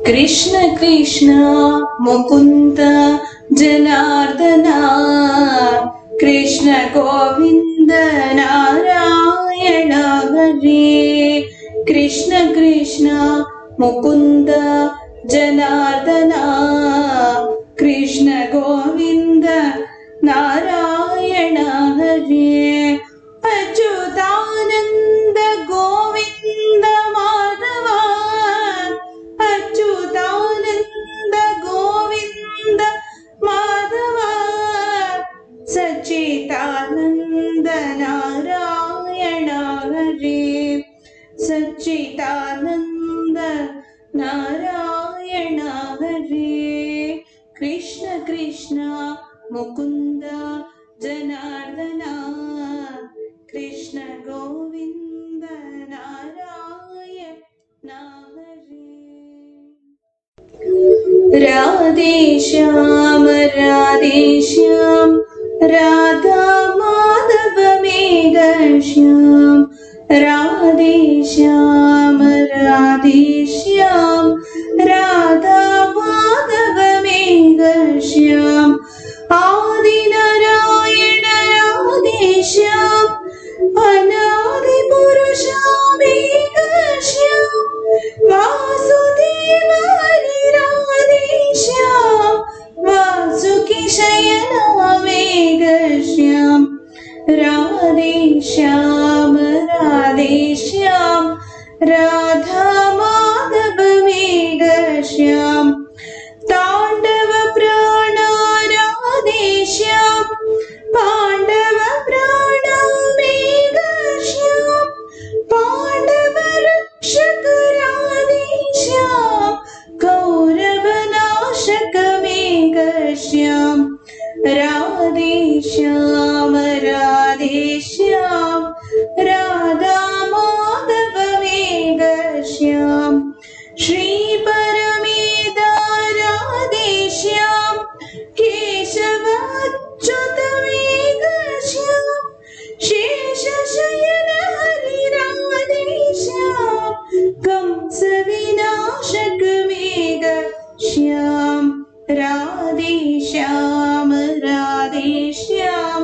कृष्ण कृष्ण मुकुन्द जनार्दन कृष्ण गोविन्द नारायण हरे। कृष्ण कृष्ण मुकुन्द जनार्दन कृष्ण गोविन्द नारायण हरे। अच्युतानन्द गोविन्द माधव अच्युतानन्द गोविन्द माधव सच्चिदानन्द नारायण हरे। सच्चिदानन्द नारायण हरे। कृष्ण कृष्ण मुकुन्द जनार्दन कृष्ण गोविन्द नारायण हरे। राधे श्याम राधा माधव मेघ श्याम राधे श्याम राधा माधव मेघ श्याम आदि नारायण राधे श्याम अनादि पुरुष मेघ श्याम वासुदेव हरि राधे श्याम वासुकी शयन मेघ श्याम राधे श्याम राधा माधव मेघ श्याम तांडव प्राण राधे श्याम पांडव प्राण मेघ श्याम पांडव रक्षक राधे श्याम कौरव नाशक मेघ श्याम राधे श्याम राधा माधव मेघ श्याम श्री परमेद राधे श्याम केशव अच्युत मेघ श्याम शेष शयन हरि राधे श्याम कंस विनाशक मेघ श्याम राधे श्याम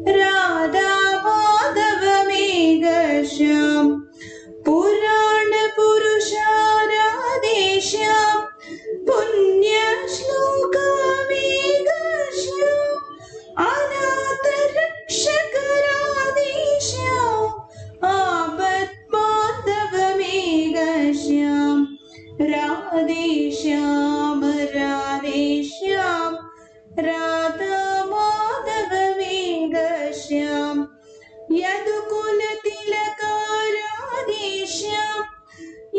राधा माधव मेघ श्याम पुराण पुरुष राधे श्याम पुण्य श्लोक मेघ श्याम अनाथ रक्षक राधे श्याम आपद बांधव मेघ श्याम राधे श्याम राधा माधव मेघ श्याम यदुकुल तिलक राधे श्याम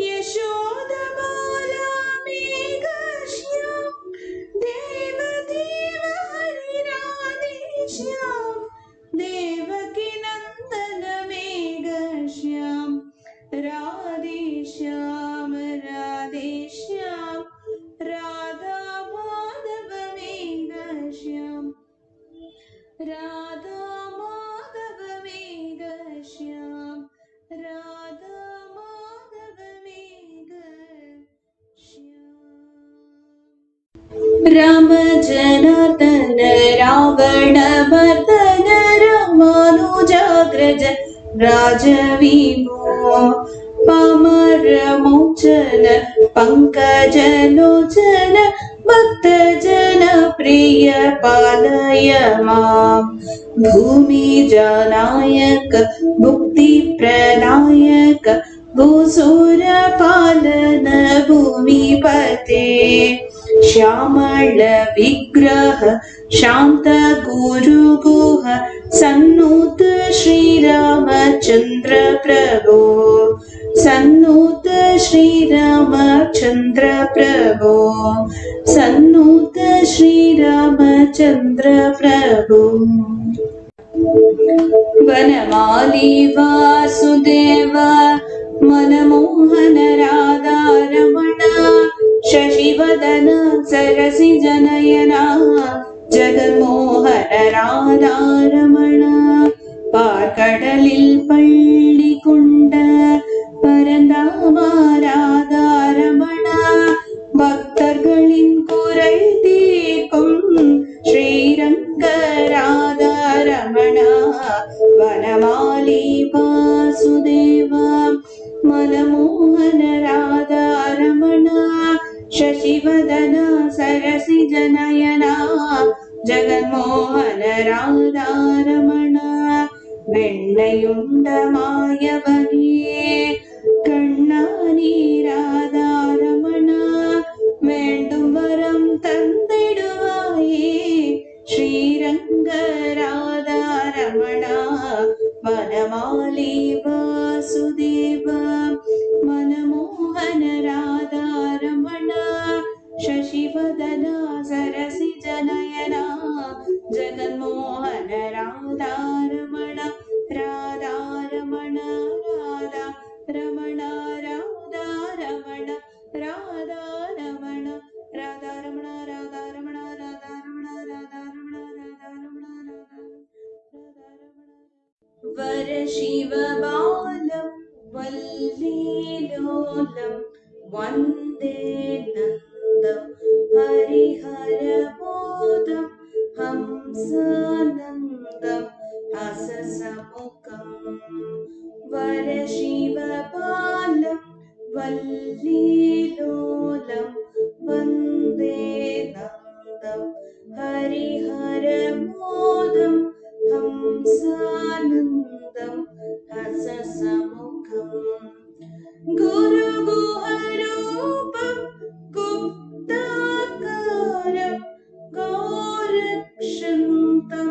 यशोद बाला मेघ श्याम देव हरि राधे श्याम देवकी नंदन मेघ श्याम राधे श्याम राधा माधव मेघ श्याम राधा माधव मेघ श्याम राधा माधव मेघ श्याम राम जनार्दन रावण मर्दन रामानुजाग्रज राजवीमो पामर मोचन पंकजलोचन भक्तजन प्रिय पालय मां भूमि जनायक मुक्ति प्रदायक भूसुर पालन भूमिपते श्यामल विग्रह शांत गुरुगुह सन्नूत श्रीरामचंद्र प्रभो सन्नूत श्रीरामचंद्र प्रभो सन्नूत श्रीरामचंद्र प्रभो वनमाली वासुदेव मनमोहन राधा रमण शशिवदन सरसिजनयना जगन्मोहन राधा रमण पार्कडलिल पल्ली कुंड परंदामा राधा रमण शशिवदन सरसिजनयना जगन्मोहन राधारमण வெண்ணையுண்ட மாயவனியே கண்ணானி ராதாரமணா வேண்டும் வரம் தந்திடுவாயே ஸ்ரீரங்க ராதாரமணா வனமாலி வாசுதேவ மனமோகன ராதாரமணா ಶಶಿವದನ ಸರಸಿಜನಯನ ಜಗನ್ಮೋಹನ ರಾಧಾರಮಣ ರಾಧಾರಮಣ ರಾಧಾರಮಣ ರಾಧಾರಮಣ ರಾಧಾರಮಣ ರಾಧಾರಮಣ ರಾಧಾರಮಣ ರಾಧಾರಮಣ ರಾಧಾರಮಣ ರಾಧಾರಮಣ ವರ ಶಿವ ಬಾಲಂ ವಲ್ಲೀಲೋಲಂ ವಂದೇ ನಂದಂ ಹರಿಹರಬೋಧಂ ಹಂಸಾನಂದಂ ಹಸಸಮುಖಂ ವರ ಶಿವಪಾಲಂ ವಲ್ಲೀಲೋಲಂ ವಂದೇ ನಂದಂ ಹರಿಹರಬೋಧಂ ಹಂಸಾನಂದಂ ಹಸಸಮುಖಂ गुरुगुहरूपं गुप्ताकारं गौरक्षन्तं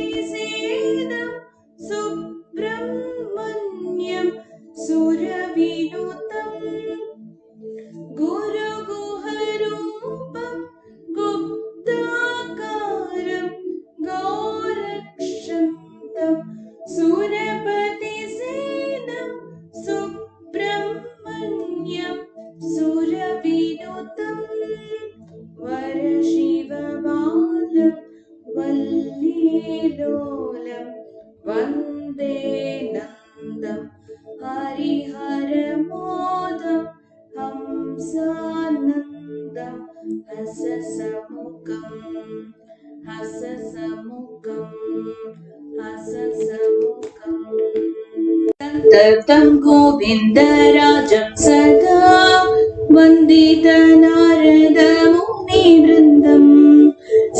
सुरपतिसेनं सुब्रह्मण्यं सुरविनुतं गुरुगुहरूपं गुप्ताकारं गौरक्षन्तं सुरपतिसेनं सुब्रह्मण्यं सुरविनुतं वरशिवबालं वल्लीलोलं वन्दे नन्दं हरिहरमोदं हंसानन्दं हससमुखं हससमुखं हससमुखम् ततं गोविन्दराजं सदा वन्दित नारदमुनिवृन्दं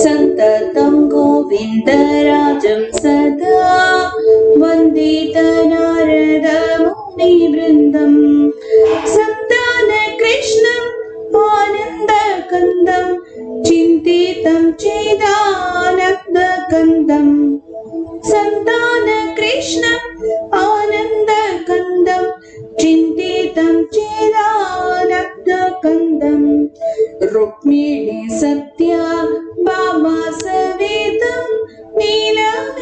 सन्ततं गोविन्दराजं सदा वन्दित नारदमुनिवृन्दं सन्तानकृष्णम् आनन्दकन्दं चिन्तितं चेदानन्दकन्दं सन्तानकृष्णम् आनन्दकन्दं चिन्तितं चेदानन्दकन्दं रुक्मिणी सत्या भामा समेतं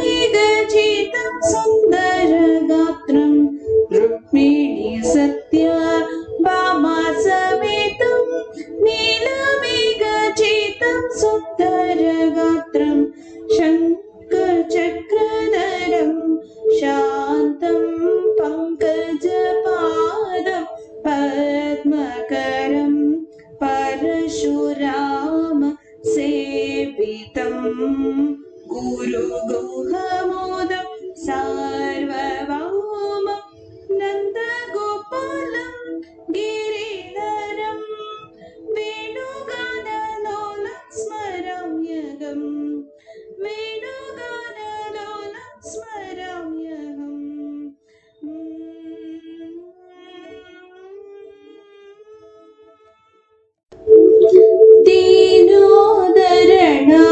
नीलमेघचितं सुन्दरगात्रं रुक्मिणी सत्या भामा समेतं नीलमेघचितं सुन्दरगात्रं शङ्खचक्रधरं शान्तं पङ्कजपादं पद्मकरं परशुराम सेवितं गुरुगुहमोदं सार्वभौमं नन्दगोपालं गिरिधरं वेणुगानलोलं स्मराम्यहम् वेणुगानलोलं स्मराम्यहम् दीनोदरणा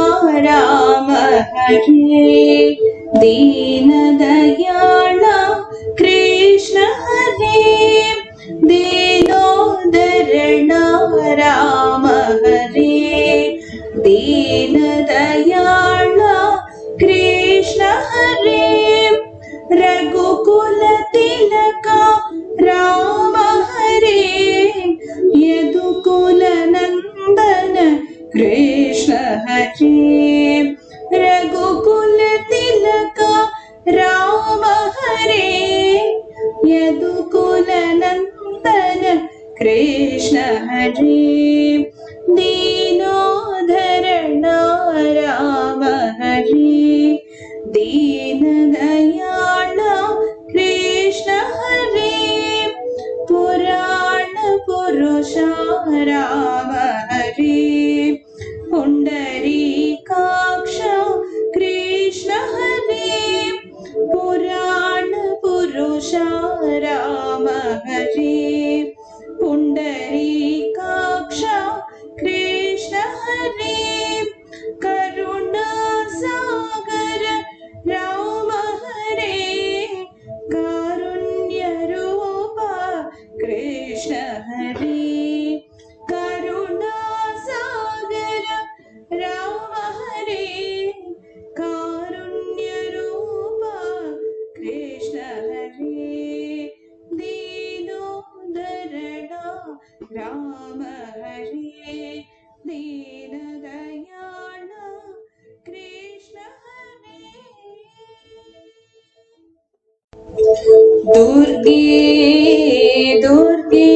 राम हरे दीनदयाळा कृष्ण हरे दीनोदरणा राम हरे दीनदयाळा कृष्ण हरे रघुकुल तिलका राम हरे यदुकुल नंदन कृष्ण हरे रघुकुल तिलका राम हरे यदुकुल नंदन कृष्ण हरे दीनोदरणा राम हरे दीनदयाळा कृष्ण हरे पुराण पुरुषा राम हरे पुण्डरीकाक्ष कृष्ण हरे पुराण पुरुषा राम हरे पुण्डरीकाक्ष कृष्ण हरे करुणा सागर राम हरे कारुण्य रूप कृष्ण हरे करुणा सागर राम हरे कारुण्य रूप कृष्ण हरे दीनोदरणा राम हरे दीन दयाल कृष्ण हरे दुर्गे दुर्गे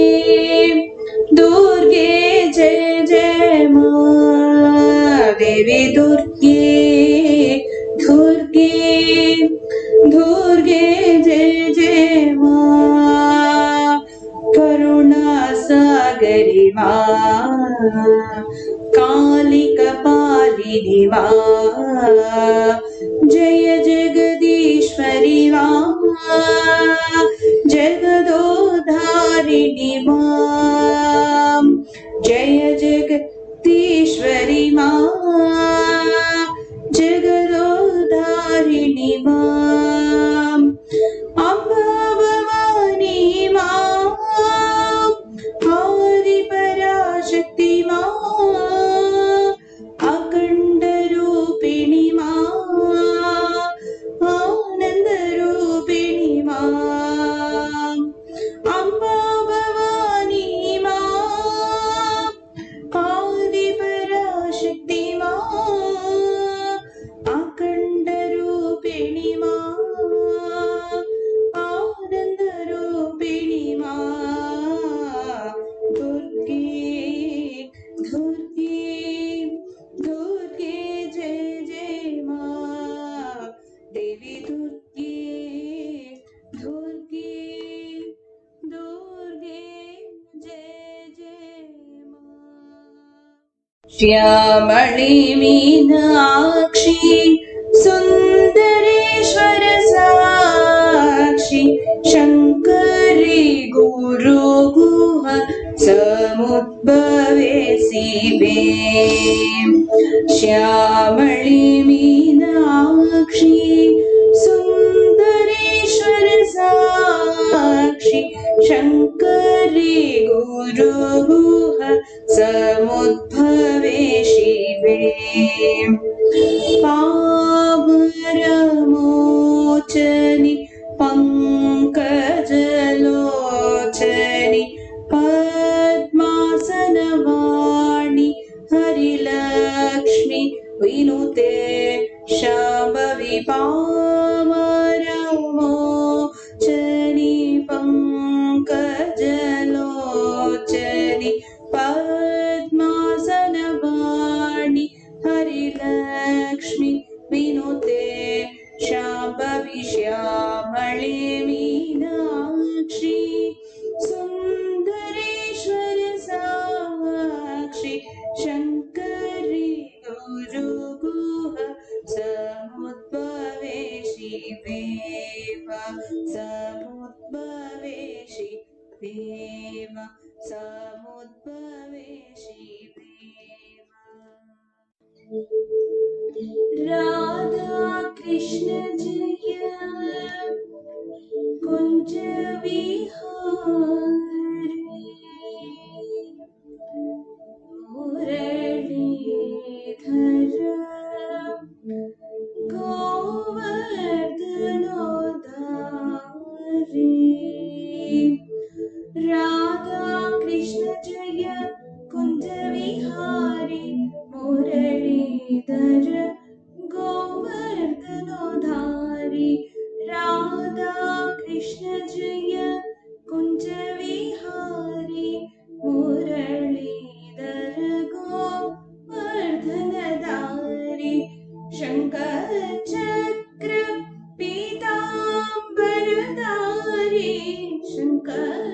दुर्गे जय जय मां देवी दुर्गे दुर्गे दुर्गे जय जय मां करुणा सागरी मां काली कपालिनी मां जय जगदीश्वरी मां जगदोधारिणी मां जय जगदीश्वरी मां जगदोधारिणी मां अम्बा भवानी मां आदिपराशक्ति मां अखंड रूपिणी मां आनंद रूपिणी मां अम्बा भवानी मां आदिपराशक्ति मां अखंड रूपिणी मां आनंद रूपिणी मां दुर्गे दुर्गे दुर्गे जय जय मां देवी दुर्गे दुर्गे दुर्गे जय जय मां श्यामळी मीनाक्षी सुंदरेश्वर साक्षी शंकरी गुरु गुह समुद्भवे शिवे श्यामळी मीनाक्षी सुंदरेश्वर साक्षी शंकरी गुरु गुह समुद्भवे शिवे पावरमोचनि पंकजलोचनि पद्मासनवाणि हरिलक्ष्मि विनुते शाम्भवी पावरमोचनि पंकजलोचनि पद्मासनवाणि हरिलक्ष्मि विनुते शाम्भवी श्यामळे मीनाक्षी सुंदरेश्वर साक्षी शंकरी गुरु गुह समुद्भवे शिवे समुद्भवे शिवे समुद्भवे शिवे राधा कृष्ण जय कुंज विहारी मुरलीधर गोवर्धनोधारी राधा कृष्ण जय कुंज विहारी मुरलीधर गोवर्धनोधारी राधा कृष्ण जय कुंज विहारी मुरलीधर गोवर्धनधारी शंकर चक्र पीतांबरधारी शंकर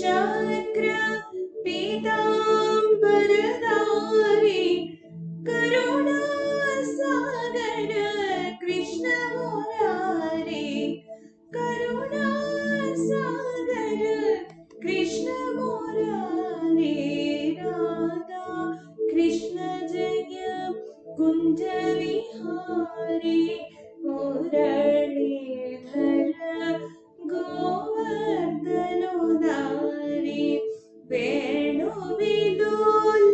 चक्र पीतांबरधारी विदोल